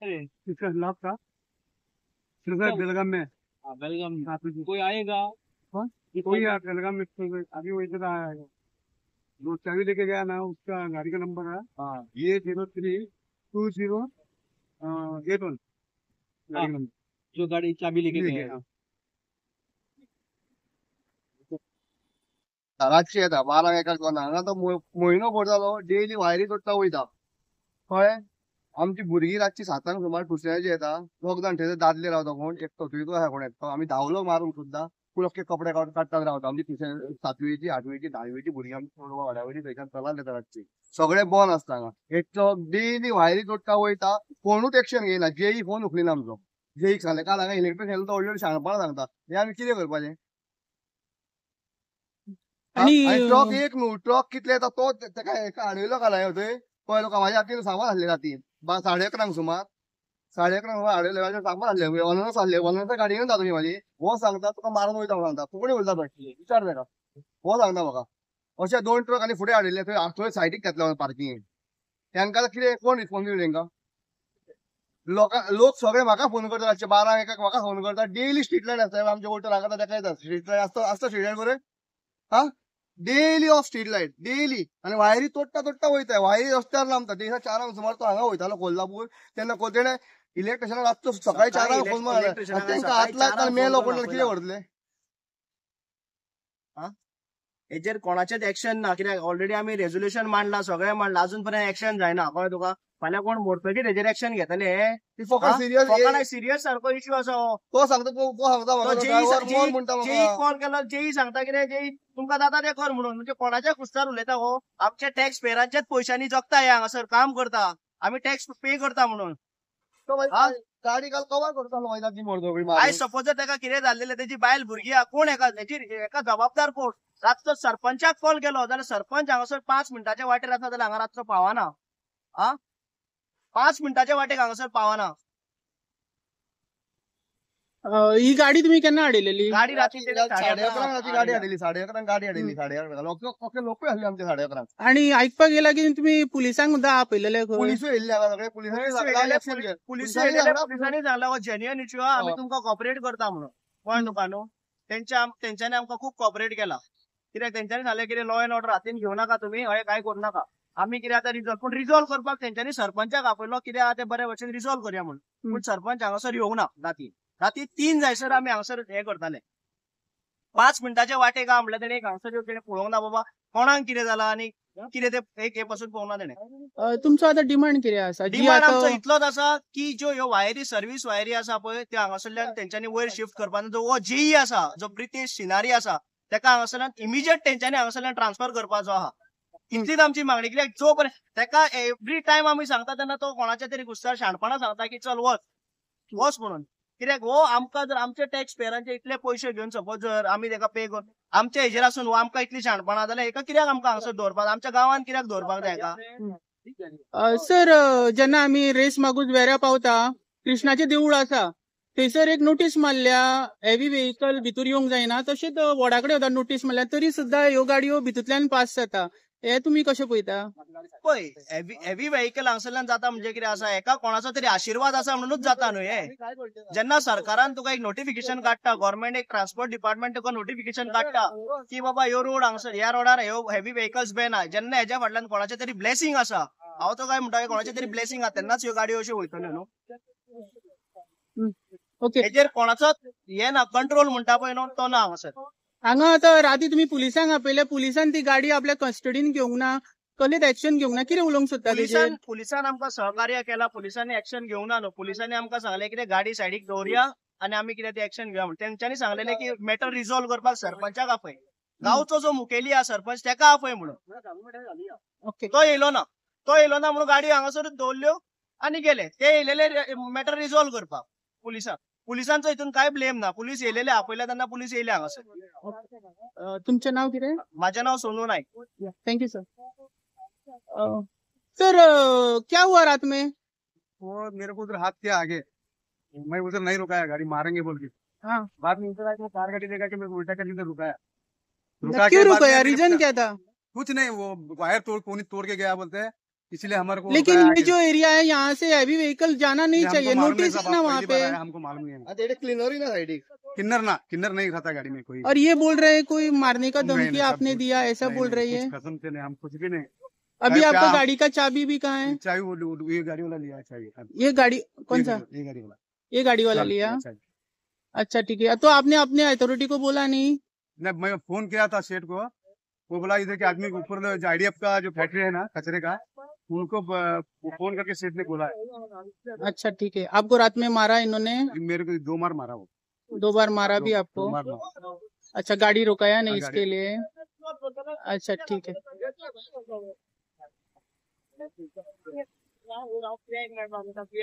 अरे इसका लॉक था सर बेलगाम में। हाँ, बेलगाम में हाँ, तो कोई आएगा? कौन? ये कोई कौन? यार बेलगाम में अभी वो इधर आया है। जो चाबी लेके गया ना उसका गाड़ी का नंबर है हाँ ये 032081 हाँ, गाड़ी का नंबर जो गाड़ी चाबी लेके ले गया गया। है। रातची येता 12-1 हांगा तो म्हयनो भर जालो डेली वायरी तोडटा वयता कळ्ळें आमची भुरगीं रातची 7 सुमार टुशनाची येता दोग जाण थंय दादले रावता कोण एक चतुर्थीचो आसा कोण एकटो आमी धांवलो मारून सुद्दां पूण अख्खे कपडे काडटात रावता आमची ट्युशन 7वीची 8वीची 10वीची भुरगीं आमची चेडवां वाड्यावयली थंयच्यान चलत येता रातची सगळे बंद आसता हांगा एकटो डेली वायरी तोडटा वयता कोणूच एक्शन घेयना जेई फोन उखलिना आमचो जेईक सांगलें काल हांगा इलेक्ट्रीक येयलो तो व्हडली शाणपणां सांगता हे आमी कितें करपाचें आणि आणि ट्रक एक न्हू ट्रक कितले येता तो तेका हेका हाडयलो कालाय थंय पळय लोक म्हाज्या हातीन सामान हाडले राती 11:30 सुमार 11:30 सुमार हाडयले म्हाजे सामान हाडले अननस हाडले अननस गाडयेन येता तुमी म्हाजी हो सांगता तुका मारून वयता म्हणून सांगता कोणी उरता थंय विचार तेका हो सांगता म्हाका अशे 2 ट्रक आनी फुडें हाडयले थंय सायडीक घेतले पार्किंगेक तेंका कितें कोण रिस्पॉन्सिबल तेंका लोक सगळे म्हाका फोन करता रातचे 12-1 म्हाका फोन करता डेली स्ट्रीट लायट आसता आमच्या वोटर हांगा तेका येता स्ट्रीट लायट आसता स्ट्रीट लायट बरें हा daily of street light daily आणि वायरी तोडटा वयता वायरी रस्त्यार लांबता दिसा 4 सुमार तो हांगा वयतालो कोल्हापूर तेन्ना तेणे इलेक्ट्रिशनाक रातचो सकाळी 4 फोन मारला तेंका हात लायता मेलो कोण कितें करतले हेचेर कोणाचेच एक्शन ना कित्याक ऑलरेडी आमी रेझोल्युशन मांडला सगळें मांडला अजून पर्यंत एक्शन जायना कळ्ळें तुका फाल्यां कोण मोडटकीर हेचेर एक्शन घेतले ती फकत सिरियस सिरियस सारको इश्यू आसा हो. तो सांगता म्हाका ड्रायव्हर मोर म्हणटा जेई म्हाका कॉल केलो जेई सांगता कितें जेई तुमकां जाता तें कर म्हणून म्हणजे कोणाच्या कुस्तार उलयता हो आमच्या टॅक्स पेयरांच्याच पयशांनी जगता हे हांगासर काम करता आमी टॅक्स पे करता म्हणून गाडी काल कवर करतालो वयता ती मोडतो आयज सपोज जर ताका कितें जाल्लेलें तेजी बायल भुरगीं आहा कोण हेका जबाबदार कोण रातचो सरपंचाक कॉल केलो जाल्यार सरपंच हांगासर 5 मिनटाच्या वाटेर आसा जाल्यार हांगा रातचो पावना 5 मिनटाच्या वाटेक हांगासर पावना ही गाडी तुम्ही केन्ना हाडिल्ली गाडी राती 11:30 गाडी हाडली 11:30 गाडी हाडली 11:30 लोक आसले आमचे 11:30 आणि आयकपाक गेला की तुम्ही पुलिसांक सुद्दां आपयलेले खंय पुलिसूय येयल्ले हांगा सगळे पुलिसांनी सांगला हो जेन्युअन इश्यू हा आमी तुमकां कॉपरेट करता म्हणून कळ्ळें तुका न्हू तेंच्यांनी आमकां खूब कॉपरेट केला कित्याक तेंच्यांनी सांगलें कितें लॉ एंड ऑर्डर हातीन घेवं नाका तुमी हय काय करूं नाका आमी कितें आतां रिजॉल्व करपाक तेंच्यांनी सरपंचाक आपयलो कितें आहा तें बरे भशेन रिजॉल्व करया म्हणून पूण सरपंच हांगासर येवंक ना राती 3 जायसर आमी हांगासर हे करताले 5 मिनटाच्या वाटेक आहा म्हटल्यार तेणे हांगासर तेणे पळोवंक ना बाबा कोणाक कितें जालां आनी कितें तें एक हे पासून पळोवंक ना तेणे तुमचो आतां डिमांड कितें आसा डिमांड आमचो इतलोच आसा की ज्यो ह्यो वायरी सर्व्हिस वायरी आसा पळय त्यो हांगासरल्यान तेंच्यांनी वयर शिफ्ट करपाचो जो हो जेई आसा जो ब्रिटीश सिनारी आसा तेका हांगासरल्यान इमिजिएट तेंच्यांनी हांगासरल्यान ट्रान्सफर करपाचो आहा इतलीच आमची मागणी कित्याक जो पर्यंत तेका एवरी टायम आमी सांगता तेन्ना तो कोणाच्या तरी कुस्तार शाणपणां सांगता की चल वच म्हणून कित्याक हो आमकां जर आमचे टॅक्स पेयरांचे इतले पयशे घेवन सपोज जर आमी तेका पे कर आमच्या हेजेर आसून हो आमकां इतली शाणपणां जाल्यार हेका कित्याक आमकां हांगासर दवरपाक आमच्या गांवांत कित्याक दवरपाक जाय हेका सर जेन्ना आमी रेस मागूस वेऱ्या पावता कृष्णाचें देवूळ आसा थंयसर एक नोटीस मारल्या हेवी व्हेकल भितूर येवंक जायना तशेंच वडा कडेन सुद्दां नोटीस मारल्या तरी सुद्दां ह्यो गाडयो भितूंतल्यान पास जाता हे तुमी कशें पळयता पळय हेवी व्हेकल हांगासरल्यान जाता म्हणजे कितें आसा हेका कोणाचो तरी आशिर्वाद आसा म्हणूनच जाता न्हू हे जेन्ना सरकारान तुका एक नोटिफिकेशन काडटा गव्हर्नमेंट एक ट्रान्सपोर्ट डिपार्टमेंट तुका नोटिफिकेशन काडटा की बाबा ह्यो रोड हांगासर ह्या रोडार ह्यो हेवी व्हेकल्स बॅन आहा जेन्ना हेच्या फाटल्यान कोणाचें तरी ब्लेसिंग आसा हांव तो काय म्हणटा कोणाचें तरी ब्लेसिंग आहा तेन्नाच ह्यो गाडयो अश्यो वयतल्यो न्हू ओके हेजेर कोणाचो हे ना कंट्रोल म्हणटा पळय न्हू तो ना हांगासर हांगा आतां राती तुमी पुलिसांक आपयल्या पुलिसान ती गाडी आपल्या कस्टडीन घेवंक ना कसलेच एक्शन घेवंक ना कितें उलोवंक सोदता पुलिसान आमकां सहकार्य केला पुलिसांनी एक्शन घेवंक ना न्हू पुलिसांनी आमकां सांगलें कितें गाडी सायडीक दवरया आनी आमी कितें ते एक्शन घेवया म्हणून तेंच्यांनी सांगलेलें की मॅटर रिजॉल्व करपाक सरपंचाक आपय गांवचो जो मुखेली आहा सरपंच तेका आपय म्हणून ओके तो येयलो ना म्हणून गाडयो हांगासरूच दवरल्यो आनी गेले ते येयलेले मॅटर रिजॉल्व करपाक पुलिसांचो हितून काय ब्लेम ना पुलीस येयलेले आपयल्या तेन्ना पुलीस येयले हांगासर तुमचें नांव कितें म्हाजें नांव सोनू नायक थँक्यू सर सर क्या हुआ रात में वो मेरे को उधर हाथ किया आगे मैं उधर नहीं रुकाया गाड़ी मारेंगे बोल के हाँ बाद में इधर आके कार गाड़ी देखा कि मेरे को उल्टा करके इधर रुकाया क्यों के बाद रुका में रीजन क्या था कुछ नहीं वो वायर तोड़ कोनी तोड़ के गया बोलते हैं इसलिए हमारे को लेकिन बताया ये कि जो एरिया है यहाँ से हैवी व्हीकल जाना नहीं ये हमको चाहिए, मालूम नहीं नोटिस साहब, है ना आप वहाँ पहली पे। बार आए, हमको मालूम नहीं है। आता इकडे क्लीनर ही ना साइडिक किन्नर रहता गाड़ी में कोई। और ये बोल रहे हैं कोई मारने का नहीं, धमकी नहीं, सब आपने झूठ। दिया, ऐसा नहीं, बोल नहीं, रही है। कुछ कसम से नहीं, हम कुछ भी नहीं। अभी क्या- आपका क्या- गाड़ी का चाबी भी कहाँ है? चाय ये गाड़ी वाला लिया चाय। ये गाड़ी कौन सा? ये गाड़ी वाला। ये गाड़ी वाला चल, लिया। चाय। अच्छा ठीक है, तो आपने अपने अथॉरिटी को बोला नहीं? नहीं, मैं फोन किया था सेठ को, वो बोला इधर के आदमी के ऊपर जो IDF का जो फैक्ट्री है ना कचरे का, उनको फोन करके सेठ ने बोला है। अच्छा ठीक है, आपको रात में मारा इन्होंने? मेरे को 2 बार मारा वो। 2 बार मारा भी दो आपको? बार मारा। अच्छा, गाड़ी रुकाया नहीं हाँ, इसके लिए? अच्छा ठीक है।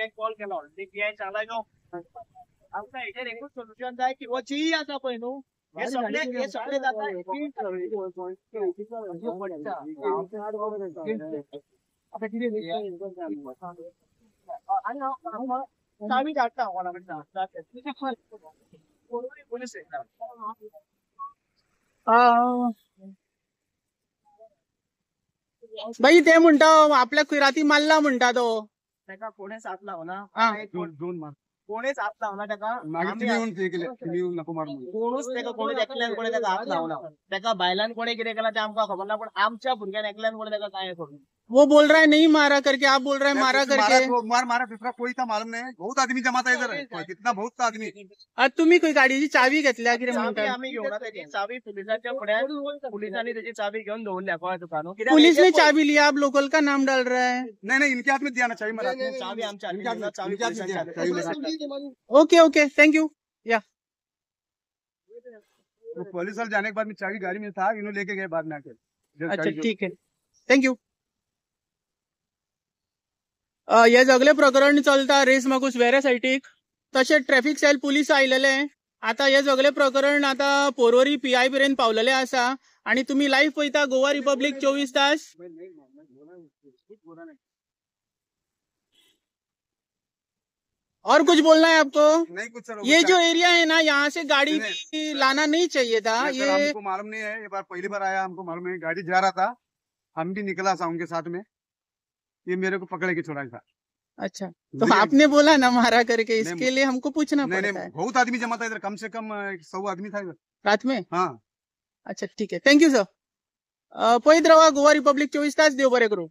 कॉल केला ऑलरेडी PI चालाय नो आमचा हेचेर एकूच सोल्युशन जाय की वो जी आसा पळय न्हू हे सगळे जाता चावी धाडटा पोलीस बाई ते म्हणता आपल्या खिराती मारला म्हणता तो. तेका कोणेच हात लावना हा. दोन मार कोणेच हात लावना तेका मागे आम्ही तुम्ही येऊन ते केले, तुम्ही येऊन नको मारू म्हणून. कोणूच तेका कोणी एकल्यान कोणी तेका हात लावना तेका बायलान कोणी कितें केला ते आमकां खबर ना पण आमच्या भुरग्यान एकल्यान कोणी तेका काय करू वो बोल रहा है नहीं मारा करके, आप बोल रहे हैं मारा करके. मारा दूसरा कोई था मालूम नहीं, बहुत आदमी जमा था इधर, कितना बहुत था आदमी. आज तुम्ही खंय गाडीची चावी घेतल्या कितें चावी म्हणता? आम्ही घेऊन त्याची चावी पोलिसांच्या फुड्यान पोलिसांनी त्याची चावी घेऊन दवरल्या कळ्या तुका न्हू कित्याक पुलिस ने हेचे चावी लिया, आप लोकल का नाम डाल रहा है. नहीं नहीं, इनके हाथ में दिया ना चाहिए मेरा. चावी आमच्या इनके हाथ में- चावी इनके हाथ में दिया, चावी मेरा. Okay okay, thank you. तो पुलिस वाले जाने के बाद में चाबी गाड़ी में था, इन्होंने लेके गए बाद में आके. जब अच्छा चाबी जो- ठीक है, थँक यू. हे सगळे प्रकरण चलता रेस मागूस वेऱ्या सायटीक. तशेंच ट्रॅफिक सेल पुलीस आयलेले. आता हे सगळे प्रकरण आता पोरवरी PI पर्यंत पावलेले आसा आणि तुम्ही लाईव्ह पळयता गोवा रिपब्लिक 24 तास. और कुछ बोलना है आपको? नहीं कुछ सर. ये जो एरिया है ना, यहाँ से गाड़ी नहीं, लाना नहीं चाहिए था. नहीं, सर, ये हमको मालूम नहीं है, ये बार पहली बार आया, हमको मालूम नहीं. गाड़ी जा रहा था, हम भी निकला था उनके साथ में, ये मेरे को पकड़ के छोड़ा था. अच्छा, तो आपने बोला ना मारा करके, इसके नहीं, लिए हमको पूछना नहीं पड़ता नहीं, है. बहुत आदमी जमा था इधर, कम से कम 100 आदमी था इधर. रात में? हाँ. अच्छा ठीक आहे, थँक्यू सर. पळयत राहा गोवा रिपब्लिक 24 तास. देव बरें करूं.